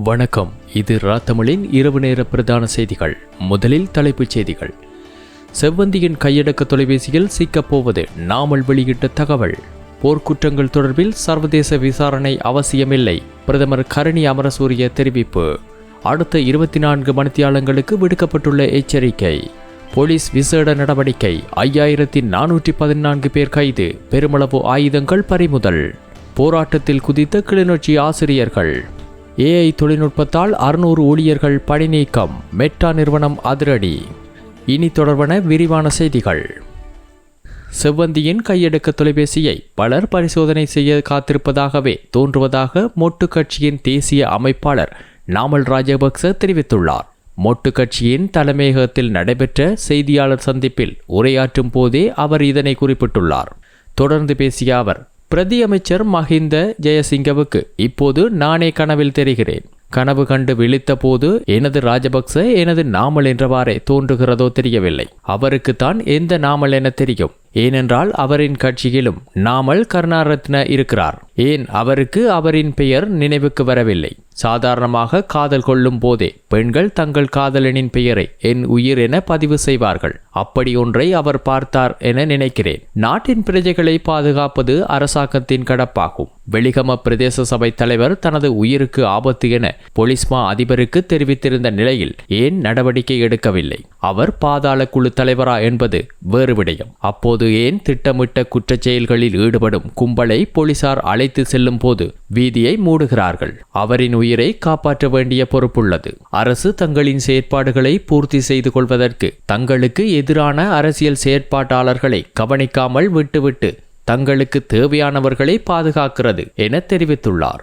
வணக்கம். இது ராத்தமிழின் இரவு நேர பிரதான செய்திகள். முதலில் தலைப்புச் செய்திகள். செவ்வந்தியின் கையடக்க தொலைபேசியில் சிக்கப்போவது நாமல் வெளியிட்ட தகவல். போர்க்குற்றங்கள் தொடர்பில் சர்வதேச விசாரணை அவசியமில்லை, பிரதமர் கரணி அமரசூரிய தெரிவிப்பு. அடுத்த 24 மணித்தியாலங்களுக்கு விடுக்கப்பட்டுள்ள எச்சரிக்கை. போலீஸ் விசேட நடவடிக்கை. 5414 பேர் கைது, பெருமளவு ஆயுதங்கள் பறிமுதல். போராட்டத்தில் குதித்த கிளிநொச்சி ஆசிரியர்கள். AI தொழில்நுட்பத்தால் 600 ஊழியர்கள் பணி நீக்கம், மெட்டா நிறுவனம் அதிரடி. இனி தொடர்பான விரிவான செய்திகள். செவ்வந்தியின் கையடக்க தொலைபேசியை பலர் பரிசோதனை செய்ய காத்திருப்பதாகவே தோன்றுவதாக மொட்டு கட்சியின் தேசிய அமைப்பாளர் நாமல் ராஜபக்ச தெரிவித்துள்ளார். மொட்டு கட்சியின் தலைமையகத்தில் நடைபெற்ற செய்தியாளர் சந்திப்பில் உரையாற்றும் போதே அவர் இதனை குறிப்பிட்டுள்ளார். தொடர்ந்து பேசிய அவர், பிரதி அமைச்சர் மஹிந்த ஜெயசிங்கவுக்கு இப்போது நானே கனவில் தெரிகிறேன். கனவு கண்டு விழித்த போது எனது ராஜபக்ச எனது நாமல் என்றவாறே தோன்றுகிறதோ தெரியவில்லை. அவருக்குத்தான் எந்த நாமல் என தெரியும். ஏனென்றால் அவரின் கட்சியிலும் நாமல் கருணாரத்ன இருக்கிறார். ஏன் அவருக்கு அவரின் பெயர் நினைவுக்கு வரவில்லை? சாதாரணமாக காதல் கொள்ளும் போதே பெண்கள் தங்கள் காதலனின் பெயரை என் உயிர் என பதிவு செய்வார்கள். அப்படி ஒன்றை அவர் பார்த்தார் என நினைக்கிறேன். நாட்டின் பிரஜைகளை பாதுகாப்பது அரசாங்கத்தின் கடப்பாகும். வெலிகம பிரதேச சபை தலைவர் தனது உயிருக்கு ஆபத்து என பொலிஸ்மா அதிபருக்கு தெரிவித்திருந்த நிலையில் ஏன் நடவடிக்கை எடுக்கவில்லை? அவர் பாதாள குழு தலைவரா என்பது வேறு விடயம். அப்போது ஏன் திட்டமிட்ட குற்றச் செயல்களில் ஈடுபடும் கும்பலை போலீசார் அழைத்து செல்லும் போது வீதியை மூடுகிறார்கள்? அவரின் உயிரை காப்பாற்ற வேண்டிய பொறுப்புள்ளது. அரசு தங்களின் செயற்பாடுகளை பூர்த்தி செய்து கொள்வதற்கு தங்களுக்கு எதிரான அரசியல் செயற்பாட்டாளர்களை கவனிக்காமல் விட்டுவிட்டு தங்களுக்கு தேவையானவர்களை பாதுகாக்கிறது என தெரிவித்துள்ளார்.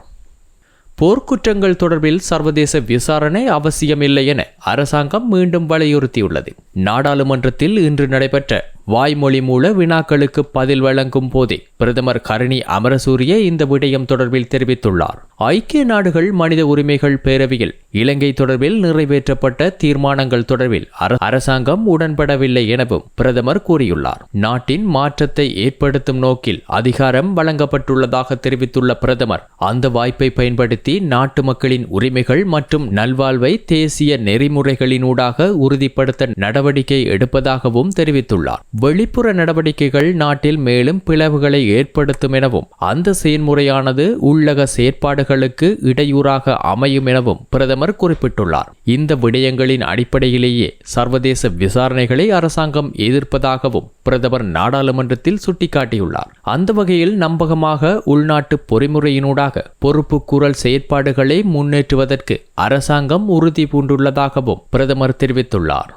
போர்க்குற்றங்கள் தொடர்பில் சர்வதேச விசாரணை அவசியமில்லை என அரசாங்கம் மீண்டும் வலியுறுத்தியுள்ளது. நாடாளுமன்றத்தில் இன்று நடைபெற்ற வாய்மொழி மூல வினாக்களுக்கு பதில் வழங்கும் போதே பிரதமர் கரணி அமரசூரிய இந்த விடயம் தொடர்பில் தெரிவித்துள்ளார். ஐக்கிய நாடுகள் மனித உரிமைகள் பேரவையில் இலங்கை தொடர்பில் நிறைவேற்றப்பட்ட தீர்மானங்கள் தொடர்பில் அரசாங்கம் உடன்படவில்லை எனவும் பிரதமர் கூறியுள்ளார். நாட்டின் மாற்றத்தை ஏற்படுத்தும் நோக்கில் அதிகாரம் வழங்கப்பட்டுள்ளதாக தெரிவித்துள்ள பிரதமர், அந்த வாய்ப்பை பயன்படுத்தி நாட்டு மக்களின் உரிமைகள் மற்றும் நல்வாழ்வை தேசிய நெறிமுறைகளினூடாக உறுதிப்படுத்த நடவடிக்கை எடுப்பதாகவும் தெரிவித்துள்ளார். வெளிப்புற நடவடிக்கைகள் நாட்டில் மேலும் பிளவுகளை ஏற்படுத்தும் எனவும் அந்த செயல்முறையானது உள்ளக செயற்பாடுகளுக்கு இடையூறாக அமையும் எனவும் பிரதமர் குறிப்பிட்டுள்ளார். இந்த விடயங்களின் அடிப்படையிலேயே சர்வதேச விசாரணைகளை அரசாங்கம் எதிர்ப்பதாகவும் பிரதமர் நாடாளுமன்றத்தில் சுட்டிக்காட்டியுள்ளார். அந்த வகையில் நம்பகமாக உள்நாட்டு பொறிமுறையினூடாக பொறுப்பு கூறல் செயற்பாடுகளை முன்னேற்றுவதற்கு அரசாங்கம் உறுதி பூண்டுள்ளதாகவும் பிரதமர் தெரிவித்துள்ளார்.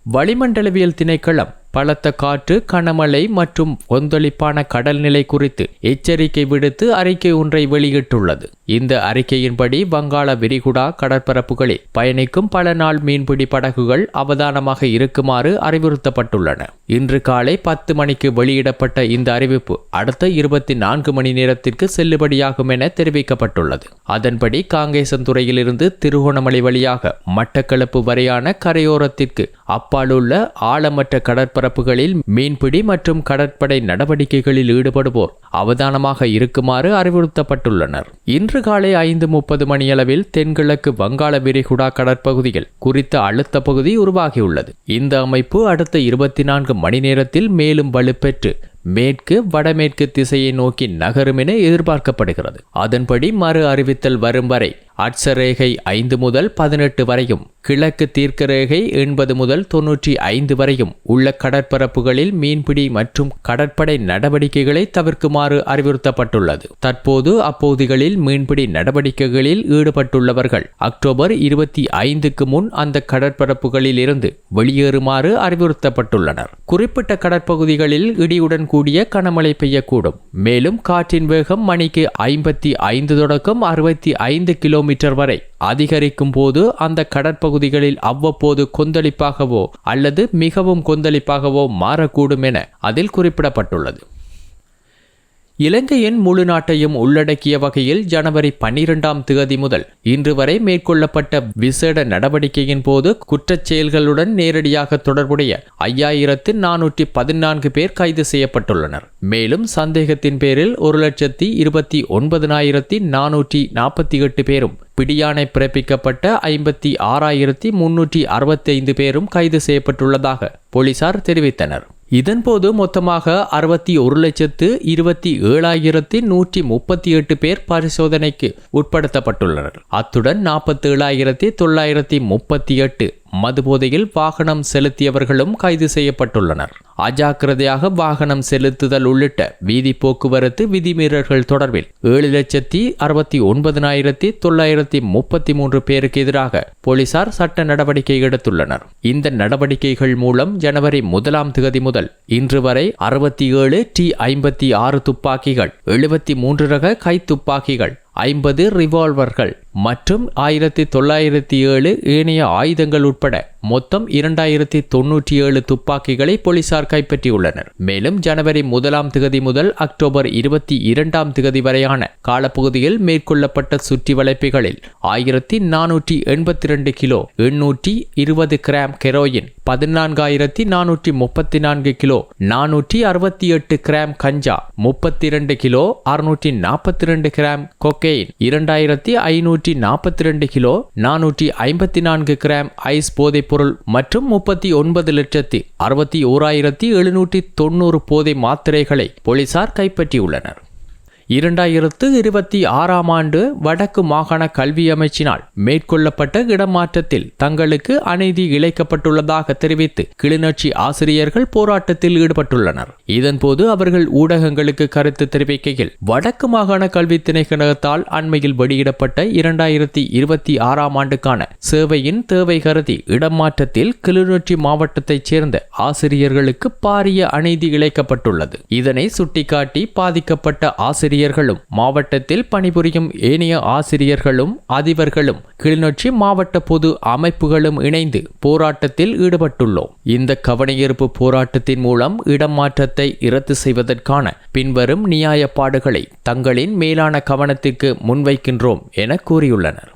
வளிமண்டலவியல் திணைக்களம் பலத்த காற்று, கனமழை மற்றும் கொந்தளிப்பான கடல் நிலை குறித்து எச்சரிக்கை விடுத்து அறிக்கை ஒன்றை வெளியிட்டுள்ளது. இந்த அறிக்கையின்படி வங்காள விரிகுடா கடற்பரப்புகளில் பயணிக்கும் பல நாள் மீன்பிடி படகுகள் அவதானமாக இருக்குமாறு அறிவுறுத்தப்பட்டுள்ளன. இன்று காலை 10 மணிக்கு வெளியிடப்பட்ட இந்த அறிவிப்பு அடுத்த 24 மணி நேரத்திற்கு செல்லுபடியாகும் என தெரிவிக்கப்பட்டுள்ளது. அதன்படி காங்கேசன்துறையிலிருந்து திருகோணமலை வழியாக மட்டக்களப்பு வரையான கரையோரத்திற்கு அப்பாலுள்ள ஆழமற்ற கடற்பரப்புகளில் மீன்பிடி மற்றும் கடற்படை நடவடிக்கைகளில் ஈடுபடுவோர் அவதானமாக இருக்குமாறு அறிவுறுத்தப்பட்டுள்ளனர். இன்று காலை 5:30 மணியளவில் தென்கிழக்கு வங்காள விரிகுடா கடற்பகுதியில் குறித்த அழுத்த பகுதி உருவாகியுள்ளது. இந்த அமைப்பு அடுத்த 24 மணி நேரத்தில் மேலும் வலுப்பெற்று மேற்கு வடமேற்கு திசையை நோக்கி நகரும் என எதிர்பார்க்கப்படுகிறது. அதன்படி மறு அறிவித்தல் வரும் வரை அட்சரேகை 5 முதல் 18 வரையும், கிழக்கு தீர்க்க ரேகை 80 முதல் 95 வரையும் உள்ள கடற்பரப்புகளில் மீன்பிடி மற்றும் கடற்படை நடவடிக்கைகளை தவிர்க்குமாறு அறிவுறுத்தப்பட்டுள்ளது. தற்போது அப்பகுதிகளில் மீன்பிடி நடவடிக்கைகளில் ஈடுபட்டுள்ளவர்கள் அக்டோபர் 25க்கு முன் அந்த கடற்பரப்புகளில் இருந்து வெளியேறுமாறு அறிவுறுத்தப்பட்டுள்ளனர். குறிப்பிட்ட கடற்பகுதிகளில் இடியுடன் கூடிய கனமழை பெய்யக்கூடும். மேலும் காற்றின் வேகம் மணிக்கு 55 தொடக்கம் 65 கிலோமீட்டர் வரை அதிகரிக்கும் போது அந்த கடற்பகுதிகளில் அவ்வப்போது கொந்தளிப்பாகவோ அல்லது மிகவும் கொந்தளிப்பாகவோ மாறக்கூடும் என அதில் குறிப்பிடப்பட்டுள்ளது. இலங்கையின் முழு நாட்டையும் உள்ளடக்கிய வகையில் ஜனவரி 12ஆம் தேதி முதல் இன்று வரை மேற்கொள்ளப்பட்ட விசேட நடவடிக்கையின் போது குற்றச் செயல்களுடன் நேரடியாக தொடர்புடைய 5414 பேர் கைது செய்யப்பட்டுள்ளனர். மேலும் சந்தேகத்தின் பேரில் 1,29,448 பேரும் பிடியாணை பிறப்பிக்கப்பட்ட 56,365 பேரும் கைது செய்யப்பட்டுள்ளதாக போலீசார் தெரிவித்தனர். இதன்போது மொத்தமாக 61,27,138 பேர் பரிசோதனைக்கு உட்படுத்தப்பட்டுள்ளனர். அத்துடன் 47,938 மதுபோதையில் வாகனம் செலுத்தியவர்களும் கைது செய்யப்பட்டுள்ளனர். அஜாக்கிரதையாக வாகனம் செலுத்துதல் உள்ளிட்ட வீதி போக்குவரத்து விதிமீறல்கள் தொடர்பில் 7,69,933 பேருக்கு எதிராக போலீசார் சட்ட நடவடிக்கை எடுத்துள்ளனர். இந்த நடவடிக்கைகள் மூலம் ஜனவரி 1ஆம் தேதி முதல் இன்று வரை 67 T-56 துப்பாக்கிகள், 73 ரக கைத்துப்பாக்கிகள், 50 ரிவால்வர்கள் மற்றும் 1907 ஏனைய ஆயுதங்கள் உட்பட மொத்தம் 2097 துப்பாக்கிகளை போலீசார் கைப்பற்றியுள்ளனர். மேலும் ஜனவரி 1ஆம் தேதி முதல் அக்டோபர் 22ஆம் தேதி வரையான காலப்பகுதியில் மேற்கொள்ளப்பட்ட சுற்றி வளைப்புகளில் 1482 kilo 820 gram heroin, 14,434 kilo 468 gram கஞ்சா, 32 kilo 642 gram cocaine, 2,542 kilo 454 gram ice போதைப் பொருள் மற்றும் 39,61,790 போதை மாத்திரைகளை போலீசார் கைப்பற்றியுள்ளனர். 2026ஆம் ஆண்டு வடக்கு மாகாண கல்வி அமைச்சினால் மேற்கொள்ளப்பட்ட இடமாற்றத்தில் தங்களுக்கு அநீதி இழைக்கப்பட்டுள்ளதாக தெரிவித்து கிளிநொச்சி ஆசிரியர்கள் போராட்டத்தில் ஈடுபட்டுள்ளனர். இதன்போது அவர்கள் ஊடகங்களுக்கு கருத்து தெரிவிக்கையில், வடக்கு மாகாண கல்வி திணைக்களத்தால் அண்மையில் வெளியிடப்பட்ட 2026ஆம் ஆண்டுக்கான சேவையின் தேவை கருதி இடமாற்றத்தில் கிளிநொச்சி மாவட்டத்தைச் சேர்ந்த ஆசிரியர்களுக்கு பாரிய அநீதி இழைக்கப்பட்டுள்ளது. இதனை சுட்டிக்காட்டி பாதிக்கப்பட்ட ஆசிரியர்களும் மாவட்டத்தில் பணிபுரியும் ஏனைய ஆசிரியர்களும் அதிபர்களும் கிளிநொச்சி மாவட்ட பொது அமைப்புகளும் இணைந்து போராட்டத்தில் ஈடுபட்டுள்ளோம். இந்த கவனஈர்ப்பு போராட்டத்தின் மூலம் இடமாற்றத்தை இரத்து செய்வதற்கான பின்வரும் நியாயப்பாடுகளை தங்களின் மேலான கவனத்திற்கு முன்வைக்கின்றோம் என கூறியுள்ளனர்.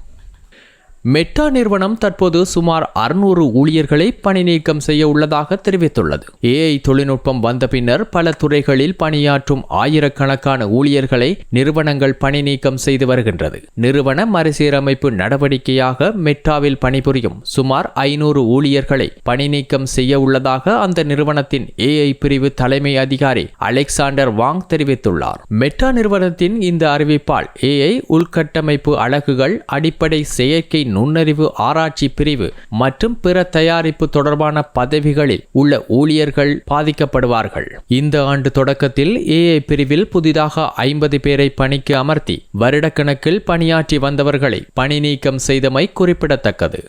மெட்டா நிறுவனம் தற்போது சுமார் 600 ஊழியர்களை பணி நீக்கம் செய்ய உள்ளதாக தெரிவித்துள்ளது. AI தொழில்நுட்பம் வந்த பின்னர் பல துறைகளில் பணியாற்றும் ஆயிரக்கணக்கான ஊழியர்களை நிறுவனங்கள் பணி நீக்கம் செய்து வருகின்றது. நிறுவன மறுசீரமைப்பு நடவடிக்கையாக மெட்டாவில் பணிபுரியும் சுமார் 500 ஊழியர்களை பணி நீக்கம் செய்ய உள்ளதாக அந்த நிறுவனத்தின் AI பிரிவு தலைமை அதிகாரி அலெக்சாண்டர் வாங் தெரிவித்துள்ளார். மெட்டா நிறுவனத்தின் இந்த அறிவிப்பால் AI உள்கட்டமைப்பு அலகுகள், அடிப்படை செயற்கை நுண்ணறிவு ஆராய்ச்சி பிரிவு மற்றும் பிற தயாரிப்பு தொடர்பான பதவிகளில் உள்ள ஊழியர்கள் பாதிக்கப்படுவார்கள். இந்த ஆண்டு தொடக்கத்தில் AI பிரிவில் புதிதாக 50 பேரை பணிக்கு அமர்த்தி வருடக்கணக்கில் பணியாற்றி வந்தவர்களை பணி நீக்கம் செய்தமை குறிப்பிடத்தக்கது.